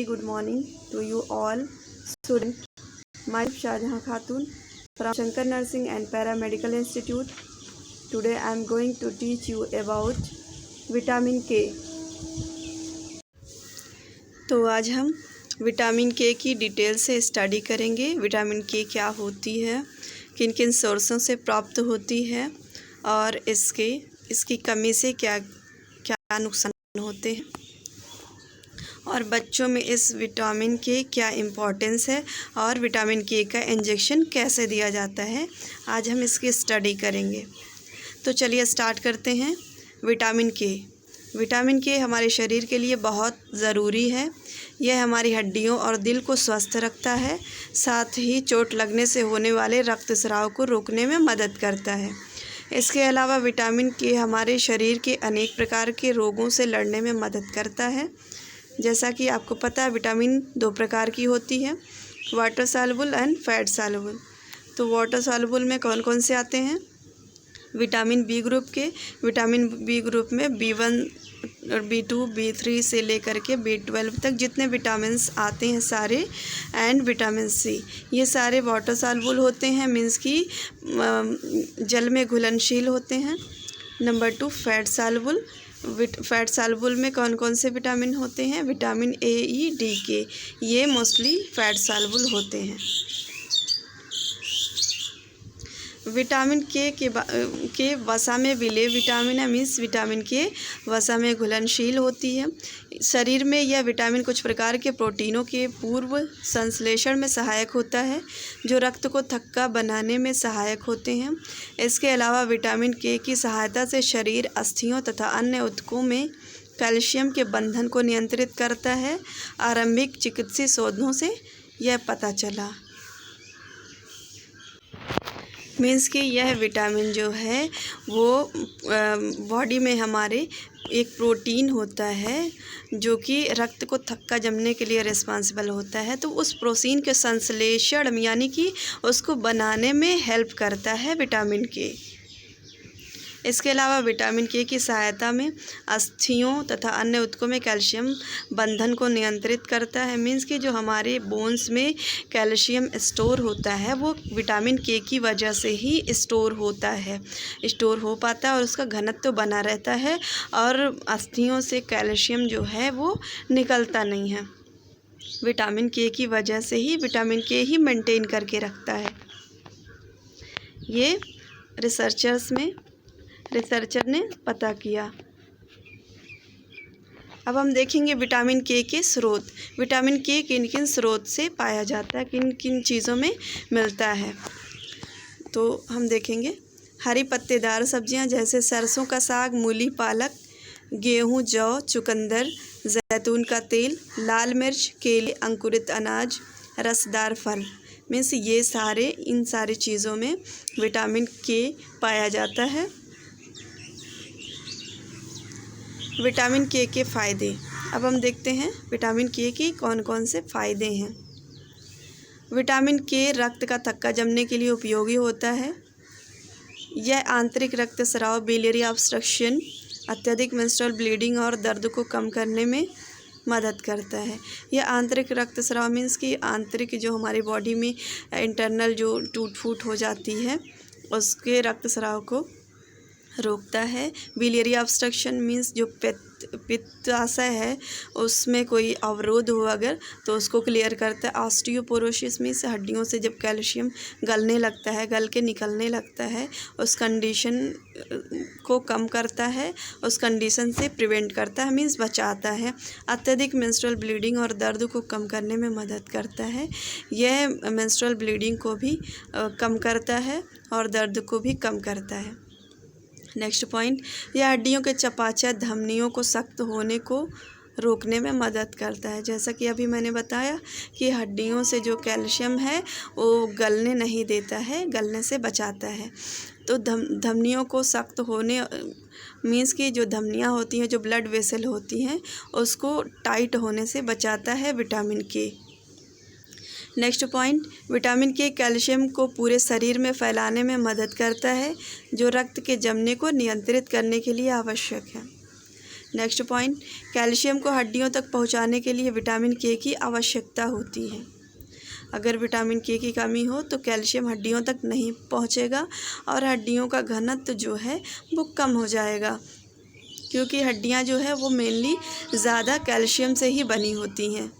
Good morning to you all students. Myself Shahjahan Khatun from Shankar Nursing and Paramedical Institute. Today I am going to teach you about vitamin के। तो आज हम vitamin के की detail से study करेंगे। Vitamin के क्या होती है, किन किन सोर्सों से प्राप्त होती है और इसकी कमी से क्या क्या नुकसान होते हैं और बच्चों में इस विटामिन के क्या इम्पोर्टेंस है और विटामिन के का इंजेक्शन कैसे दिया जाता है। आज हम इसकी स्टडी करेंगे। तो चलिए स्टार्ट करते हैं। विटामिन के हमारे शरीर के लिए बहुत ज़रूरी है। यह हमारी हड्डियों और दिल को स्वस्थ रखता है, साथ ही चोट लगने से होने वाले रक्तस्राव को रोकने में मदद करता है। इसके अलावा विटामिन के हमारे शरीर के अनेक प्रकार के रोगों से लड़ने में मदद करता है। जैसा कि आपको पता है, विटामिन 2 प्रकार की होती है, water soluble and fat soluble. तो वाटर सॉल्युबल में कौन कौन से आते हैं? विटामिन बी ग्रुप में B1 और B2 B3 से लेकर के B12 तक जितने विटामिन्स आते हैं सारे, एंड विटामिन सी, ये सारे वाटर सॉल्युबल होते हैं, मीन्स कि जल में घुलनशील होते हैं। नंबर 2 फैट सॉल्युबल में कौन कौन से विटामिन होते हैं? विटामिन ए, ई, डी, के, ये मोस्टली फैट सॉल्युबल होते हैं। विटामिन के वसा में विलेय विटामिन है, मीन्स विटामिन के वसा में घुलनशील होती है। शरीर में यह विटामिन कुछ प्रकार के प्रोटीनों के पूर्व संश्लेषण में सहायक होता है, जो रक्त को थक्का बनाने में सहायक होते हैं। इसके अलावा विटामिन के की सहायता से शरीर अस्थियों तथा अन्य ऊतकों में कैल्शियम के बंधन को नियंत्रित करता है। आरंभिक चिकित्सीय शोधों से यह पता चला। मीन्स कि यह विटामिन जो है वो बॉडी में हमारे एक प्रोटीन होता है जो कि रक्त को थक्का जमने के लिए रिस्पॉन्सिबल होता है। तो उस प्रोटीन के संश्लेषण यानी कि उसको बनाने में हेल्प करता है विटामिन के। इसके अलावा विटामिन के की सहायता में अस्थियों तथा अन्य ऊतकों में कैल्शियम बंधन को नियंत्रित करता है। मीन्स कि जो हमारे बोन्स में कैल्शियम स्टोर होता है वो विटामिन के की वजह से ही स्टोर हो पाता है और उसका घनत्व बना रहता है और अस्थियों से कैल्शियम जो है वो निकलता नहीं है। विटामिन के की वजह से ही विटामिन के ही मेंटेन करके रखता है। ये रिसर्चर ने पता किया। अब हम देखेंगे विटामिन के स्रोत। विटामिन के किन किन स्रोत से पाया जाता है, किन किन चीज़ों में मिलता है, तो हम देखेंगे। हरी पत्तेदार सब्जियां जैसे सरसों का साग, मूली, पालक, गेहूं, जौ, चुकंदर, जैतून का तेल, लाल मिर्च, केले, अंकुरित अनाज, रसदार फल, मीन्स इन सारी चीज़ों में विटामिन के पाया जाता है। विटामिन के फ़ायदे। अब हम देखते हैं विटामिन के की कौन कौन से फ़ायदे हैं। विटामिन के रक्त का थक्का जमने के लिए उपयोगी होता है। यह आंतरिक रक्तस्राव, बिलियरी ऑब्स्ट्रक्शन, अत्यधिक मेंस्ट्रुअल ब्लीडिंग और दर्द को कम करने में मदद करता है। यह आंतरिक रक्तस्राव मीन्स कि आंतरिक जो हमारी बॉडी में इंटरनल जो टूट फूट हो जाती है उसके रक्तस्राव को रोकता है। बिलियरी ऑब्स्ट्रक्शन मीन्स जो पित्ताशय है उसमें कोई अवरोध हो अगर तो उसको क्लियर करता है। ऑस्टियोपोरोसिस मीन्स हड्डियों से जब कैल्शियम गल के निकलने लगता है उस कंडीशन को कम करता है, उस कंडीशन से प्रिवेंट करता है, मीन्स बचाता है। अत्यधिक मेंस्ट्रुअल ब्लीडिंग और दर्द को कम करने में मदद करता है। यह मेंस्ट्रुअल ब्लीडिंग को भी कम करता है और दर्द को भी कम करता है। नेक्स्ट पॉइंट, यह हड्डियों के चयापचय धमनियों को सख्त होने को रोकने में मदद करता है। जैसा कि अभी मैंने बताया कि हड्डियों से जो कैल्शियम है वो गलने नहीं देता है, गलने से बचाता है। तो धमनियों को सख्त होने मीन्स कि जो धमनियाँ होती हैं, जो ब्लड वेसल होती हैं, उसको टाइट होने से बचाता है विटामिन के। नेक्स्ट पॉइंट, विटामिन के कैल्शियम को पूरे शरीर में फैलाने में मदद करता है, जो रक्त के जमने को नियंत्रित करने के लिए आवश्यक है। नेक्स्ट पॉइंट, कैल्शियम को हड्डियों तक पहुंचाने के लिए विटामिन के की आवश्यकता होती है। अगर विटामिन के की कमी हो तो कैल्शियम हड्डियों तक नहीं पहुंचेगा और हड्डियों का घनत्व जो है वो कम हो जाएगा, क्योंकि हड्डियां जो है वो मेनली ज़्यादा कैल्शियम से ही बनी होती हैं।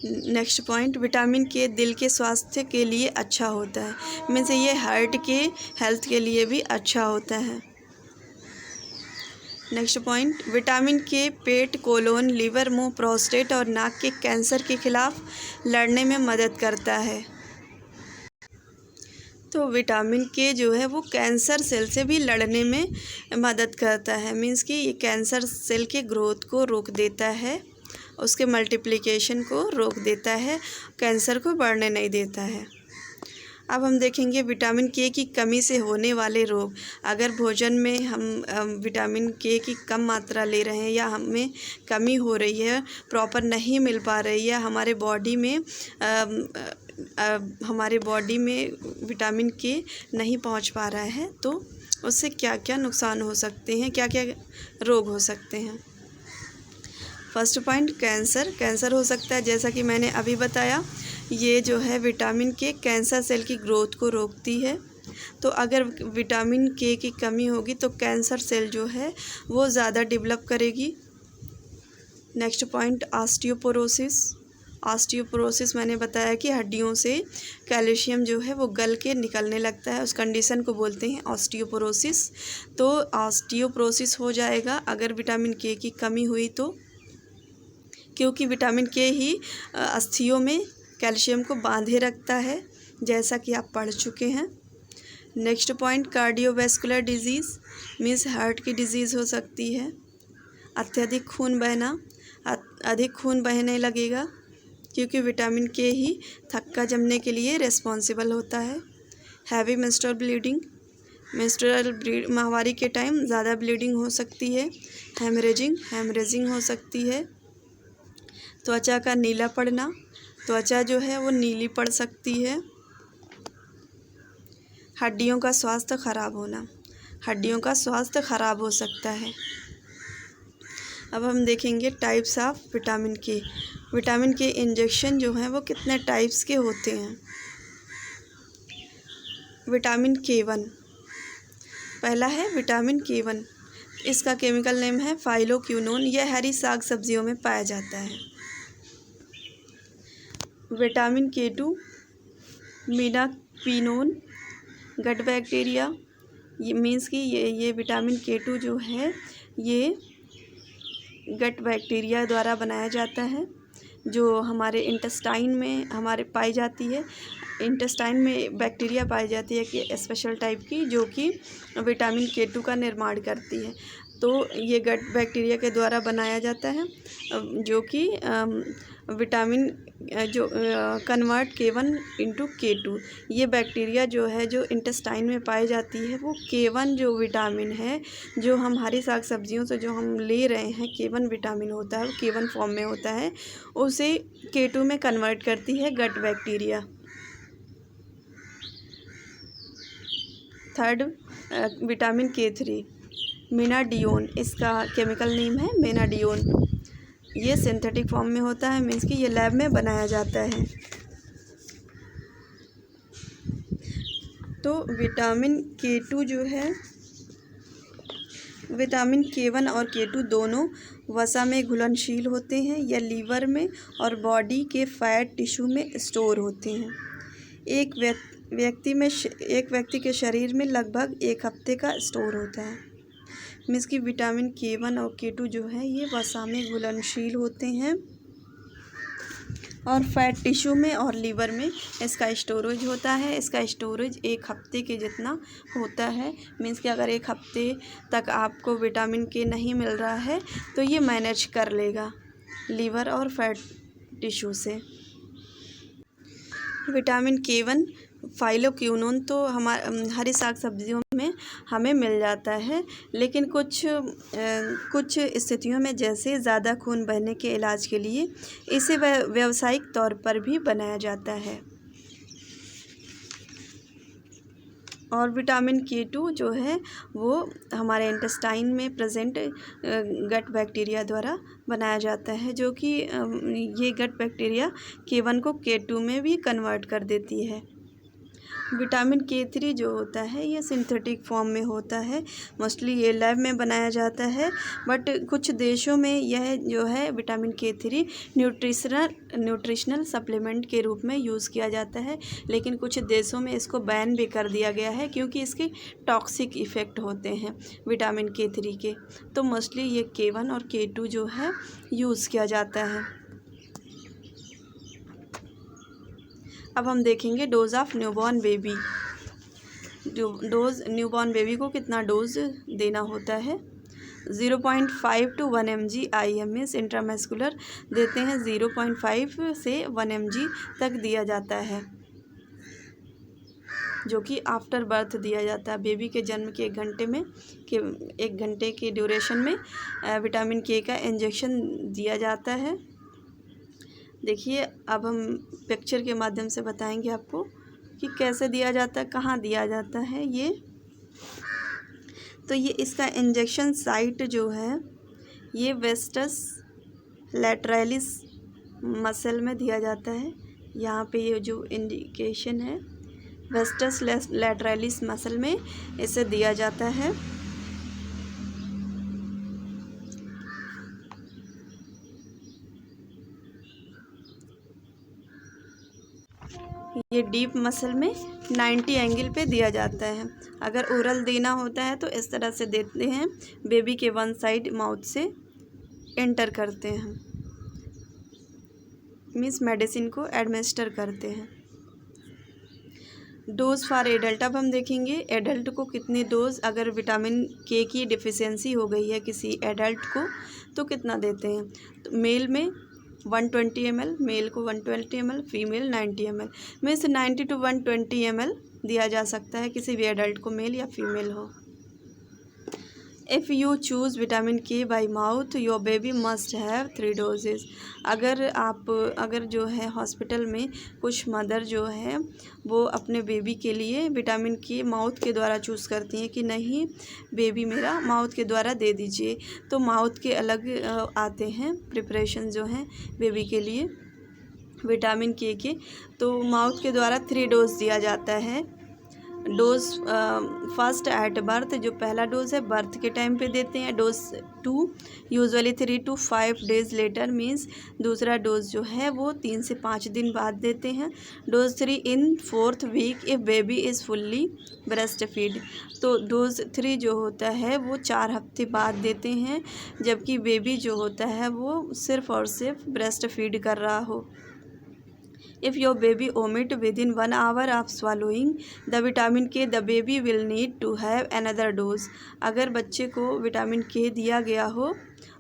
नेक्स्ट पॉइंट, विटामिन के दिल के स्वास्थ्य के लिए अच्छा होता है, मीन्स ये हार्ट के हेल्थ के लिए भी अच्छा होता है। नेक्स्ट पॉइंट, विटामिन के पेट, कोलोन, लीवर, मुंह, प्रोस्टेट और नाक के कैंसर के खिलाफ लड़ने में मदद करता है। तो विटामिन के जो है वो कैंसर सेल से भी लड़ने में मदद करता है, मीन्स कि ये कैंसर सेल के ग्रोथ को रोक देता है, उसके मल्टीप्लिकेशन को रोक देता है, कैंसर को बढ़ने नहीं देता है। अब हम देखेंगे विटामिन के की कमी से होने वाले रोग। अगर भोजन में हम विटामिन के की कम मात्रा ले रहे हैं या हमें कमी हो रही है, प्रॉपर नहीं मिल पा रही है, हमारे बॉडी में विटामिन के नहीं पहुंच पा रहा है, तो उससे क्या क्या नुकसान हो सकते हैं, क्या क्या रोग हो सकते हैं। फर्स्ट पॉइंट, कैंसर हो सकता है। जैसा कि मैंने अभी बताया, ये जो है विटामिन के कैंसर सेल की ग्रोथ को रोकती है। तो अगर विटामिन के की कमी होगी तो कैंसर सेल जो है वो ज़्यादा डेवलप करेगी। नेक्स्ट पॉइंट, ऑस्टियोपोरोसिस मैंने बताया कि हड्डियों से कैल्शियम जो है वो गल के निकलने लगता है, उस कंडीशन को बोलते हैं ऑस्टियोपोरोसिस। तो ऑस्टियोपोरोसिस हो जाएगा अगर विटामिन के की कमी हुई तो, क्योंकि विटामिन के ही अस्थियों में कैल्शियम को बांधे रखता है, जैसा कि आप पढ़ चुके हैं। Next point, cardiovascular disease means heart की डिजीज़ हो सकती है। अत्यधिक खून बहना, अधिक खून बहने लगेगा, क्योंकि विटामिन के ही थक्का जमने के लिए रिस्पॉन्सिबल होता है। हैवी मेंस्ट्रुअल ब्लीडिंग, माहवारी के टाइम ज़्यादा ब्लीडिंग हो सकती है। हेमरेजिंग हो सकती है। त्वचा का नीला पड़ना, त्वचा जो है वो नीली पड़ सकती है। हड्डियों का स्वास्थ्य खराब होना, हड्डियों का स्वास्थ्य खराब हो सकता है। अब हम देखेंगे टाइप्स ऑफ विटामिन के। विटामिन के इंजेक्शन जो हैं वो कितने टाइप्स के होते हैं। विटामिन K1, पहला है विटामिन K1, इसका केमिकल नेम है फाइलोक्विनोन। यह हरी साग सब्जियों में पाया जाता है। विटामिन K2, मीनाक्विनोन, गट बैक्टीरिया, ये मीन्स कि ये विटामिन K2 जो है ये गट बैक्टीरिया द्वारा बनाया जाता है, जो हमारे इंटेस्टाइन में हमारे पाई जाती है। इंटेस्टाइन में बैक्टीरिया पाई जाती है कि स्पेशल टाइप की, जो कि विटामिन K2 का निर्माण करती है। तो ये गट बैक्टीरिया के द्वारा बनाया जाता है, जो कि विटामिन जो कन्वर्ट K1 इंटू K2। ये बैक्टीरिया जो है जो इंटेस्टाइन में पाई जाती है, वो K1 जो विटामिन है, जो हम हरी साग सब्जियों से जो हम ले रहे हैं, K1 विटामिन होता है, वो K1 फॉर्म में होता है, उसे K2 में कन्वर्ट करती है gut bacteria. Third, vitamin K3, menadione, इसका केमिकल नेम है मेनाडियोन। ये सिंथेटिक फॉर्म में होता है, मीन्स कि ये लैब में बनाया जाता है। तो विटामिन K2 जो है, विटामिन K1 और K2 दोनों वसा में घुलनशील होते हैं या लीवर में और बॉडी के फैट टिश्यू में स्टोर होते हैं। एक व्यक्ति के शरीर में लगभग 1 हफ्ते का स्टोर होता है। मीन्स कि विटामिन K1 और K2 जो है ये वसा में घुलनशील होते हैं और फैट टिश्यू में और लीवर में इसका स्टोरेज होता है। इसका स्टोरेज 1 हफ्ते के जितना होता है। मीन्स कि अगर 1 हफ्ते तक आपको विटामिन के नहीं मिल रहा है तो ये मैनेज कर लेगा लीवर और फैट टिश्यू से। विटामिन K1 फाइलोक्विनोन तो हरी साग सब्जियों में हमें मिल जाता है, लेकिन कुछ स्थितियों में, जैसे ज़्यादा खून बहने के इलाज के लिए इसे व्यावसायिक तौर पर भी बनाया जाता है। और विटामिन K2 जो है वो हमारे इंटेस्टाइन में प्रेजेंट गट बैक्टीरिया द्वारा बनाया जाता है, जो कि ये गट बैक्टीरिया K1 को K2 में भी कन्वर्ट कर देती है। विटामिन K3 जो होता है ये सिंथेटिक फॉर्म में होता है, मोस्टली ये लैब में बनाया जाता है, बट कुछ देशों में यह जो है विटामिन K3 न्यूट्रिशनल सप्लीमेंट के रूप में यूज़ किया जाता है, लेकिन कुछ देशों में इसको बैन भी कर दिया गया है क्योंकि इसके टॉक्सिक इफ़ेक्ट होते हैं विटामिन K3 के। तो मोस्टली ये K1 और K2 जो है यूज़ किया जाता है। अब हम देखेंगे डोज ऑफ न्यूबॉर्न बेबी। जो डोज न्यूबॉर्न बेबी को कितना डोज देना होता है, 0.5 to 1 mg IMS इंट्रामस्कुलर देते हैं, 0.5 से 1 mg तक दिया जाता है, जो कि आफ्टर बर्थ दिया जाता है। बेबी के जन्म के 1 घंटे के ड्यूरेशन में विटामिन K का इंजेक्शन दिया जाता है। देखिए, अब हम पिक्चर के माध्यम से बताएंगे आपको कि कैसे दिया जाता है, कहाँ दिया जाता है ये। तो ये इसका इंजेक्शन साइट जो है ये वेस्टस लैटरलिस मसल में दिया जाता है। यहाँ पे ये जो इंडिकेशन है वेस्टस लैटरलिस मसल में इसे दिया जाता है। ये डीप मसल में 90 एंगल पे दिया जाता है। अगर ओरल देना होता है तो इस तरह से देते हैं, बेबी के वन साइड माउथ से एंटर करते हैं, मीन्स मेडिसिन को एडमिनिस्टर करते हैं। डोज फॉर एडल्ट, अब हम देखेंगे एडल्ट को कितनी डोज, अगर विटामिन K की डिफिशियंसी हो गई है किसी एडल्ट को तो कितना देते हैं। तो मेल में 120 ml, मेल को 120 ml, female 90 ml, means 90 to 120 ml दिया जा सकता है किसी भी एडल्ट को, मेल या फीमेल हो। If you choose vitamin K by mouth your baby must have 3 doses. अगर जो है हॉस्पिटल में कुछ मदर जो है वो अपने बेबी के लिए विटामिन K माउथ के द्वारा चूज़ करती हैं कि नहीं बेबी मेरा माउथ के द्वारा दे दीजिए, तो माउथ के अलग आते हैं प्रिपरेशन जो हैं बेबी के लिए विटामिन K के, तो माउथ के द्वारा 3 डोज दिया जाता है। डोज फर्स्ट एट बर्थ, जो पहला डोज है बर्थ के टाइम पे देते हैं। Dose 2 usually 3 to 5 days later, means दूसरा डोज जो है वो 3 से 5 दिन बाद देते हैं। Dose 3 in 4th week if baby is fully breast feed. तो डोज 3 जो होता है वो 4 हफ्ते बाद देते हैं, जबकि बेबी जो होता है वो सिर्फ़ और सिर्फ ब्रेस्ट फीड कर रहा हो। If your baby vomit within 1 hour of swallowing the vitamin K, the baby will need to have another dose। अगर बच्चे को विटामिन K दिया गया हो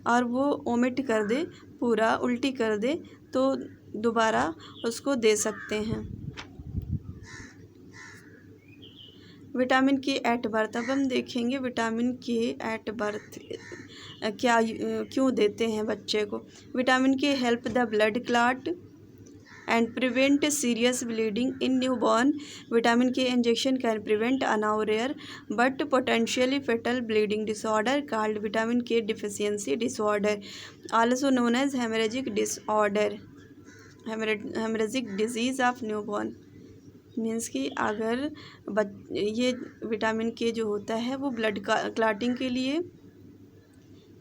और वो वोमिट कर दे, पूरा उल्टी कर दे, तो दोबारा उसको दे सकते हैं। विटामिन K एट बर्थ, अब हम देखेंगे विटामिन K एट बर्थ क्यों देते हैं बच्चे को। Vitamin K help the blood clot and prevent serious bleeding in newborn। vitamin K injection can prevent a now rare but potentially fatal bleeding disorder called vitamin K deficiency disorder, also known as hemorrhagic disorder, hemorrhagic disease of newborn। Means कि अगर ये vitamin K जो होता है वो blood clotting के लिए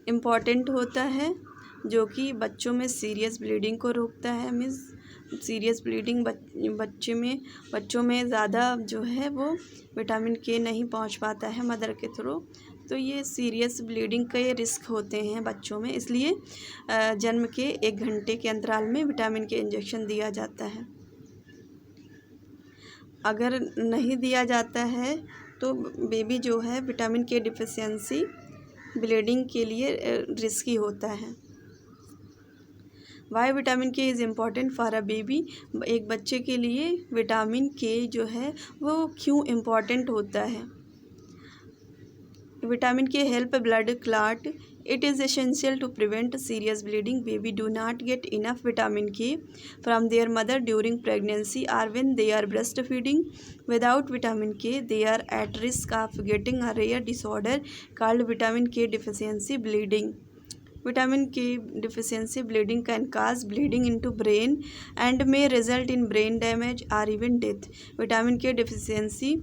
important होता है, जो कि बच्चों में सीरियस ब्लीडिंग को रोकता है। मीन्स सीरियस ब्लीडिंग बच्चों में ज़्यादा जो है वो विटामिन K नहीं पहुंच पाता है मदर के थ्रू, तो ये सीरियस ब्लीडिंग के रिस्क होते हैं बच्चों में, इसलिए जन्म के 1 घंटे के अंतराल में विटामिन K इंजेक्शन दिया जाता है। अगर नहीं दिया जाता है तो बेबी जो है विटामिन K डिफिशियंसी ब्लीडिंग के लिए रिस्की होता है। Why vitamin K is important for a baby, एक बच्चे के लिए विटामिन K जो है वो क्यों इम्पॉर्टेंट होता है। Vitamin K help blood clot It is essential to prevent serious bleeding. Baby do not get enough vitamin K from their mother during pregnancy or when they are breastfeeding. Without vitamin K, they are at risk of getting a rare disorder called vitamin K deficiency bleeding. Vitamin K deficiency bleeding can cause bleeding into brain and may result in brain damage or even death. Vitamin K deficiency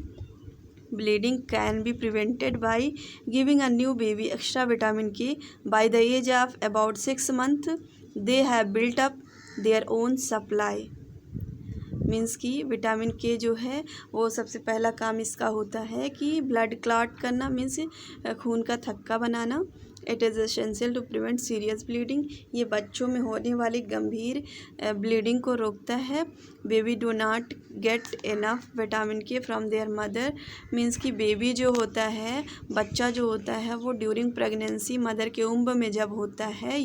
bleeding can be prevented by giving a new baby extra vitamin K. By the age of about 6 months, they have built up their own supply. Means कि vitamin के जो है वो सबसे पहला काम इसका होता है कि ब्लड क्लॉट करना, मीन्स खून का थक्का बनाना। It is essential to prevent serious bleeding, ये बच्चों में होने वाली गंभीर ब्लीडिंग को रोकता है। Baby do not get enough vitamin के फ्रॉम देयर मदर, मीन्स कि बेबी जो होता है, बच्चा जो होता है वो ड्यूरिंग प्रेगनेंसी मदर के उम्ब में जब होता है,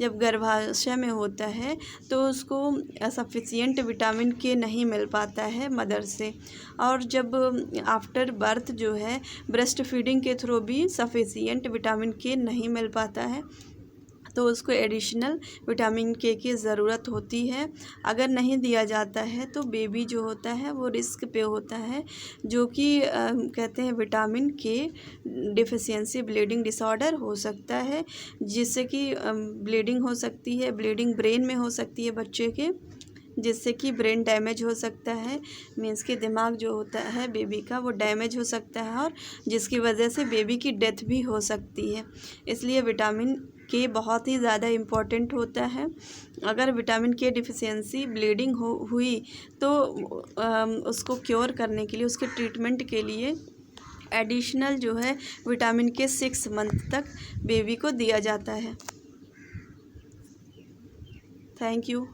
जब गर्भाशय में होता है तो उसको सफिशिएंट विटामिन के नहीं मिल पाता है मदर से। और जब आफ्टर बर्थ जो है ब्रेस्ट फीडिंग के थ्रू भी सफिशिएंट विटामिन के नहीं मिल पाता है, तो उसको एडिशनल विटामिन के की ज़रूरत होती है। अगर नहीं दिया जाता है तो बेबी जो होता है वो रिस्क पे होता है, जो कि कहते हैं विटामिन के डिफिशियंसी ब्लीडिंग डिसऑर्डर हो सकता है, जिससे कि ब्लीडिंग हो सकती है, ब्लीडिंग ब्रेन में हो सकती है बच्चे के, जिससे कि ब्रेन डैमेज हो सकता है। मीन्स कि दिमाग जो होता है बेबी का वो डैमेज हो सकता है और जिसकी वजह से बेबी की डेथ भी हो सकती है। इसलिए विटामिन के बहुत ही ज़्यादा इम्पोर्टेंट होता है। अगर विटामिन के डिफिशियंसी ब्लीडिंग हुई तो उसको क्योर करने के लिए, उसके ट्रीटमेंट के लिए एडिशनल जो है विटामिन के 6 मंथ तक बेबी को दिया जाता है। Thank you.